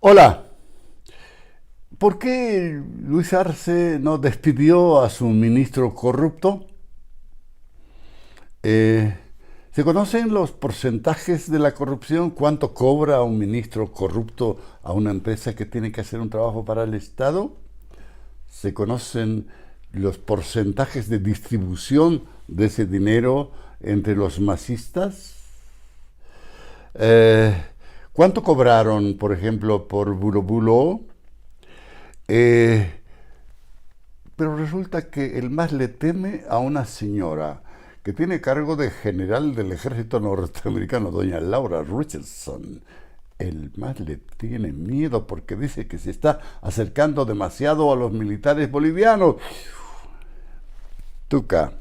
Hola, ¿por qué Luis Arce no despidió a su ministro corrupto? Eh, ¿Se conocen los porcentajes de la corrupción? ¿Cuánto cobra un ministro corrupto a una empresa que tiene que hacer un trabajo para el Estado? ¿Se conocen los porcentajes de distribución de ese dinero entre los masistas? Eh, ¿Cuánto cobraron, por ejemplo, por Bulo Bulo? Eh, Pero resulta que el MAS le teme a una señora que tiene cargo de general del ejército norteamericano, doña Laura Richardson. El MAS le tiene miedo porque dice que se está acercando demasiado a los militares bolivianos. Tuca,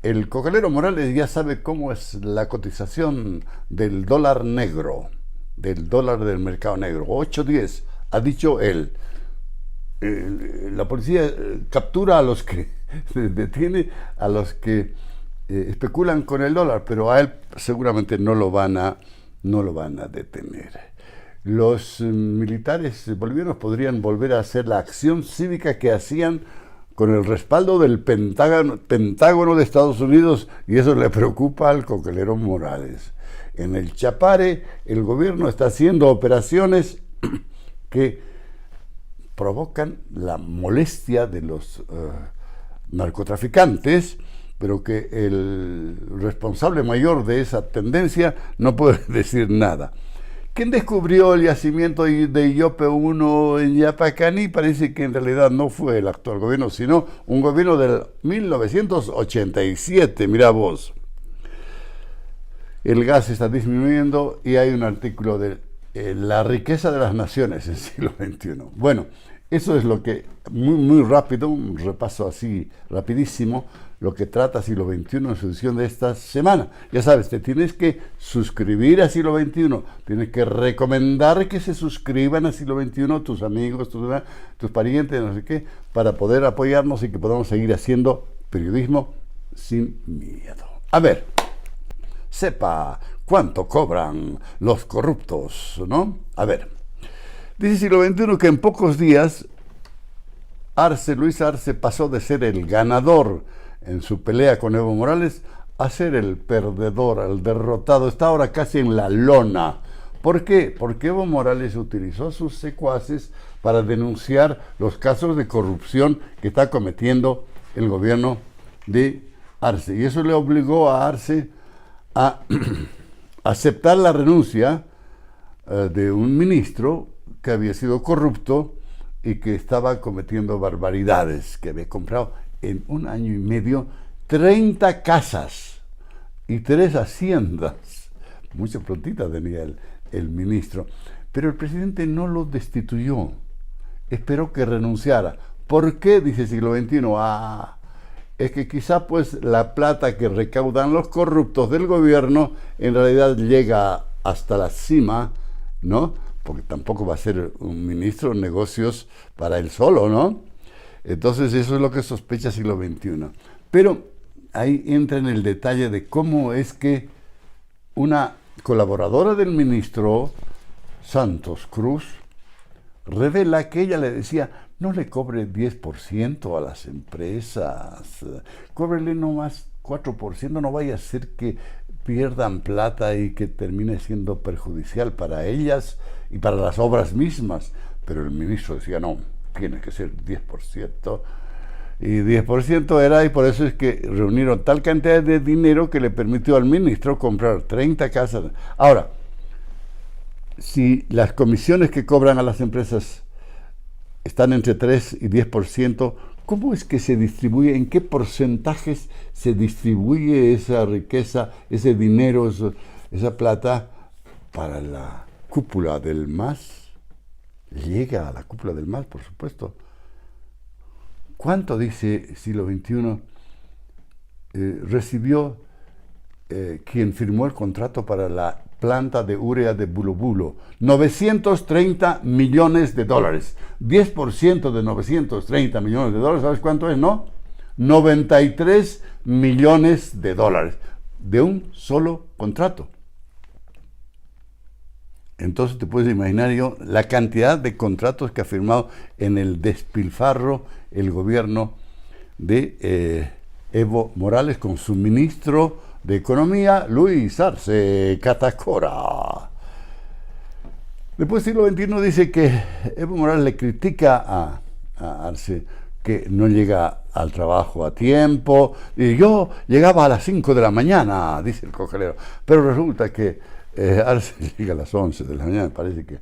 el cocalero Morales ya sabe cómo es la cotización del dólar negro, del dólar del mercado negro. 8.10, ha dicho él. La policía captura a los que detiene a los que especulan con el dólar, pero a él seguramente no lo van a detener. Los militares bolivianos podrían volver a hacer la acción cívica que hacían con el respaldo del Pentágono de Estados Unidos, y eso le preocupa al cocalero Morales. En el Chapare el gobierno está haciendo operaciones que provocan la molestia de los narcotraficantes, pero que el responsable mayor de esa tendencia no puede decir nada. ¿Quién descubrió el yacimiento de Iope 1 en Yapacaní? Parece que en realidad no fue el actual gobierno, sino un gobierno del 1987. Mira vos. El gas está disminuyendo y hay un artículo de la riqueza de las naciones en el siglo XXI. Bueno, eso es lo que, muy rápido, un repaso así rapidísimo, lo que trata Siglo XXI en su edición de esta semana. Ya sabes, te tienes que suscribir a Siglo XXI, tienes que recomendar que se suscriban a Siglo XXI tus amigos, tus parientes, no sé qué, para poder apoyarnos y que podamos seguir haciendo periodismo sin miedo. A ver, sepa cuánto cobran los corruptos, ¿no? A ver, dice Siglo XXI que en pocos días Luis Arce pasó de ser el ganador en su pelea con Evo Morales a ser el perdedor, el derrotado. Está ahora casi en la lona. ¿Por qué? Porque Evo Morales utilizó a sus secuaces para denunciar los casos de corrupción que está cometiendo el gobierno de Arce. Y eso le obligó a Arce a aceptar la renuncia de un ministro que había sido corrupto y que estaba cometiendo barbaridades, que había comprado en un año y medio 30 casas y 3 haciendas. Mucha prontita tenía el ministro. Pero el presidente no lo destituyó, esperó que renunciara. ¿Por qué? Dice Siglo XXI. Es que quizá pues la plata que recaudan los corruptos del gobierno en realidad llega hasta la cima, ¿no? Porque tampoco va a ser un ministro de negocios para él solo, ¿no? Entonces eso es lo que sospecha Siglo XXI. Pero ahí entra en el detalle de cómo es que una colaboradora del ministro, Santos Cruz, revela que ella le decía: no le cobre 10% a las empresas, cóbrele nomás 4%, no vaya a ser que pierdan plata y que termine siendo perjudicial para ellas y para las obras mismas. Pero el ministro decía: no, tiene que ser 10%. Y 10% era, y por eso es que reunieron tal cantidad de dinero que le permitió al ministro comprar 30 casas. Ahora, si las comisiones que cobran a las empresas están entre 3 y 10%, ¿cómo es que se distribuye? ¿En qué porcentajes se distribuye esa riqueza, ese dinero, esa plata para la cúpula del MAS? Llega a la cúpula del MAS, por supuesto. ¿Cuánto, dice Siglo XXI, recibió quien firmó el contrato para la planta de urea de Bulo Bulo? 930 millones de dólares. 10% de 930 millones de dólares, ¿sabes cuánto es, no? 93 millones de dólares de un solo contrato. Entonces te puedes imaginar yo la cantidad de contratos que ha firmado en el despilfarro el gobierno de Evo Morales con su ministro de Economía, Luis Arce Catacora. Después del siglo XXI dice que Evo Morales le critica a Arce que no llega al trabajo a tiempo. Y yo llegaba a las 5 de la mañana, dice el cogelero. Pero resulta que Arce llega a las 11 de la mañana, parece que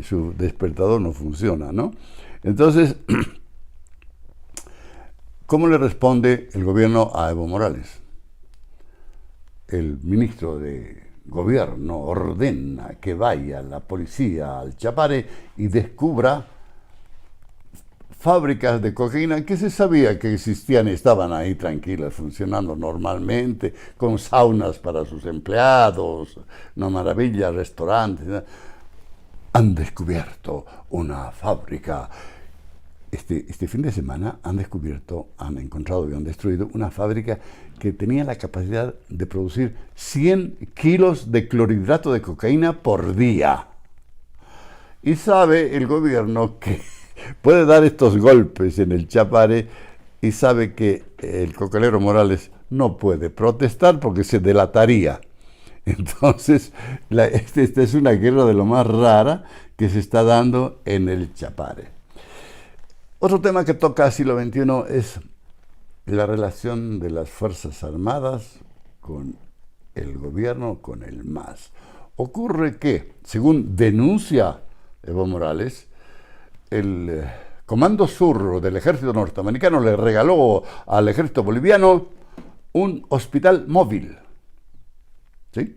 su despertador no funciona, ¿no? Entonces, ¿cómo le responde el gobierno a Evo Morales? El ministro de Gobierno ordena que vaya la policía al Chapare y descubra fábricas de cocaína que se sabía que existían y estaban ahí tranquilas, funcionando normalmente, con saunas para sus empleados, una maravilla, restaurantes. Han descubierto una fábrica. Este fin de semana han encontrado y han destruido una fábrica que tenía la capacidad de producir 100 kilos de clorhidrato de cocaína por día. Y sabe el gobierno que puede dar estos golpes en el Chapare y sabe que el cocanero Morales no puede protestar porque se delataría. Entonces, esta es una guerra de lo más rara que se está dando en el Chapare. Otro tema que toca al siglo XXI es la relación de las Fuerzas Armadas con el gobierno, con el MAS. Ocurre que, según denuncia Evo Morales, el Comando Sur del ejército norteamericano le regaló al ejército boliviano un hospital móvil. ¿Sí?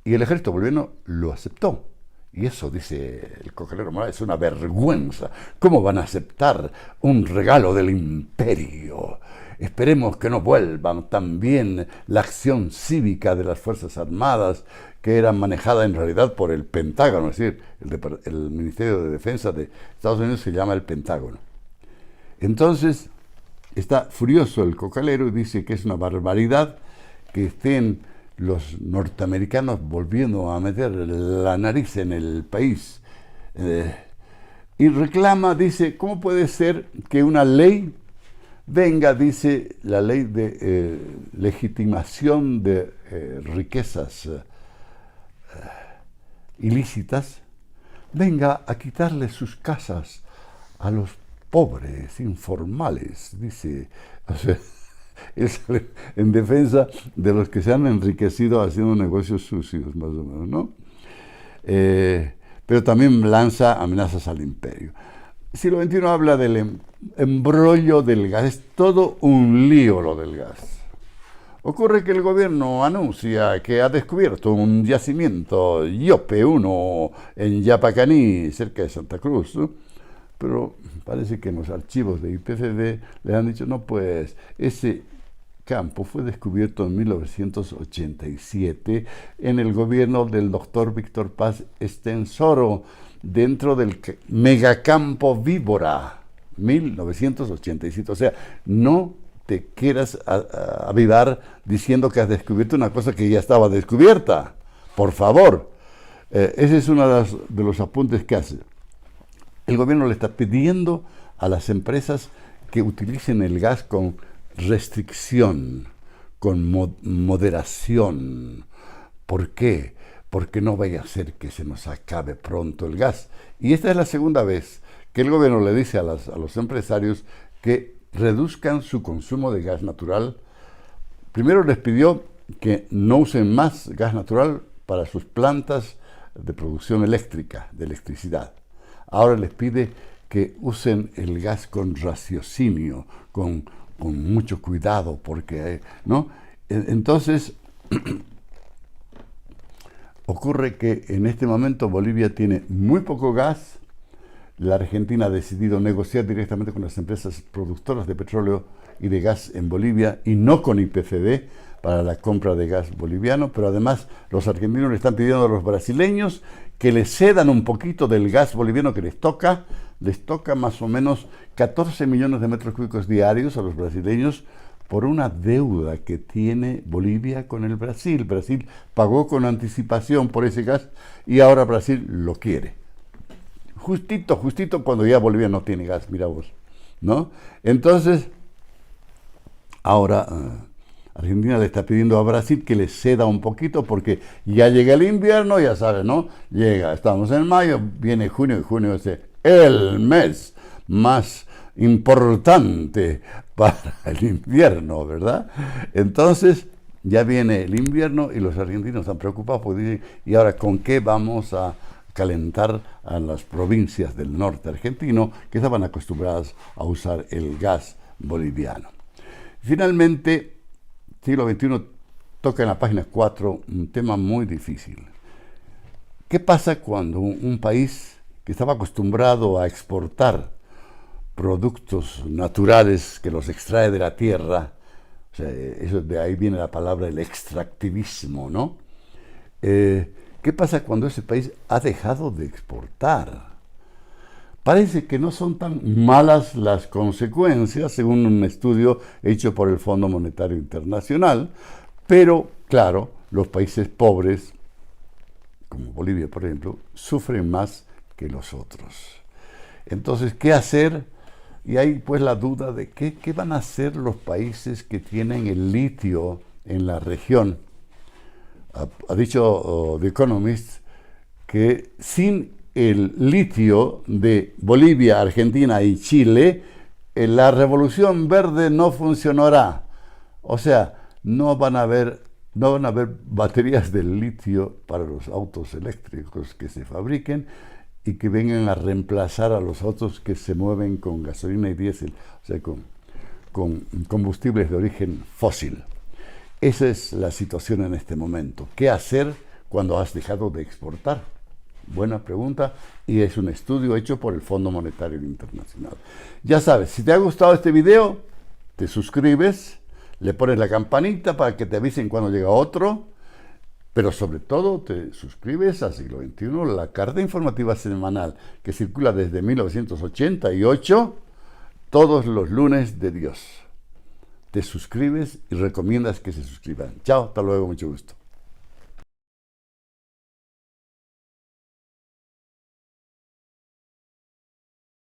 Y el ejército boliviano lo aceptó. Y eso, dice el cogelero Morales, es una vergüenza. ¿Cómo van a aceptar un regalo del imperio? Esperemos que no vuelvan también la acción cívica de las Fuerzas Armadas, que era manejada en realidad por el Pentágono, es decir, el Ministerio de Defensa de Estados Unidos se llama el Pentágono. Entonces, está furioso el cocalero y dice que es una barbaridad que estén los norteamericanos volviendo a meter la nariz en el país. Y reclama, dice, ¿cómo puede ser que una ley venga, dice, la ley de legitimación de riquezas ilícitas, venga a quitarle sus casas a los pobres, informales, dice, o sea, es en defensa de los que se han enriquecido haciendo negocios sucios, más o menos, ¿no? Pero también lanza amenazas al imperio. El siglo XXI habla del embrollo del gas, es todo un lío lo del gas. Ocurre que el gobierno anuncia que ha descubierto un yacimiento Yope 1 en Yapacaní, cerca de Santa Cruz, ¿no? Pero parece que en los archivos de IPCD le han dicho, no, pues ese campo fue descubierto en 1987 en el gobierno del doctor Víctor Paz Estensoro, dentro del megacampo Víbora, 1987. O sea, no te quieras avivar diciendo que has descubierto una cosa que ya estaba descubierta. Por favor. Ese es uno de los apuntes que hace. El gobierno le está pidiendo a las empresas que utilicen el gas con restricción, con moderación. ¿Por qué? Porque no vaya a ser que se nos acabe pronto el gas. Y esta es la segunda vez que el gobierno le dice a los empresarios que reduzcan su consumo de gas natural. Primero les pidió que no usen más gas natural para sus plantas de producción eléctrica, de electricidad. Ahora les pide que usen el gas con raciocinio, con mucho cuidado, porque, ¿no? Entonces, ocurre que en este momento Bolivia tiene muy poco gas. La Argentina ha decidido negociar directamente con las empresas productoras de petróleo y de gas en Bolivia y no con IPCD para la compra de gas boliviano, pero además los argentinos le están pidiendo a los brasileños que les cedan un poquito del gas boliviano que les toca más o menos 14 millones de metros cúbicos diarios a los brasileños por una deuda que tiene Bolivia con el Brasil. Brasil pagó con anticipación por ese gas y ahora Brasil lo quiere. Justito, justito cuando ya Bolivia no tiene gas, mira vos, ¿no? Entonces, ahora Argentina le está pidiendo a Brasil que le ceda un poquito porque ya llega el invierno, ya sabes, ¿no? Llega, estamos en mayo, viene junio y junio es el mes más importante para el invierno, ¿verdad? Entonces, ya viene el invierno y los argentinos están preocupados porque dicen, ¿y ahora con qué vamos a calentar a las provincias del norte argentino que estaban acostumbradas a usar el gas boliviano? Finalmente, siglo XXI toca en la página 4 un tema muy difícil. ¿Qué pasa cuando un país que estaba acostumbrado a exportar productos naturales que los extrae de la tierra, o sea, eso de ahí viene la palabra el extractivismo, ¿no? ¿Qué pasa cuando ese país ha dejado de exportar? Parece que no son tan malas las consecuencias, según un estudio hecho por el Fondo Monetario Internacional, pero, claro, los países pobres, como Bolivia, por ejemplo, sufren más que los otros. Entonces, ¿qué hacer? Y hay pues la duda de qué van a hacer los países que tienen el litio en la región. Ha dicho The Economist que sin el litio de Bolivia, Argentina y Chile, la revolución verde no funcionará. O sea, no van a haber baterías de litio para los autos eléctricos que se fabriquen y que vengan a reemplazar a los autos que se mueven con gasolina y diésel, o sea, con combustibles de origen fósil. Esa es la situación en este momento. ¿Qué hacer cuando has dejado de exportar? Buena pregunta, y es un estudio hecho por el Fondo Monetario Internacional. Ya sabes, si te ha gustado este video, te suscribes, le pones la campanita para que te avisen cuando llega otro, pero sobre todo te suscribes a Siglo XXI, la carta informativa semanal que circula desde 1988, todos los lunes de Dios. Te suscribes y recomiendas que se suscriban. Chao, hasta luego, mucho gusto.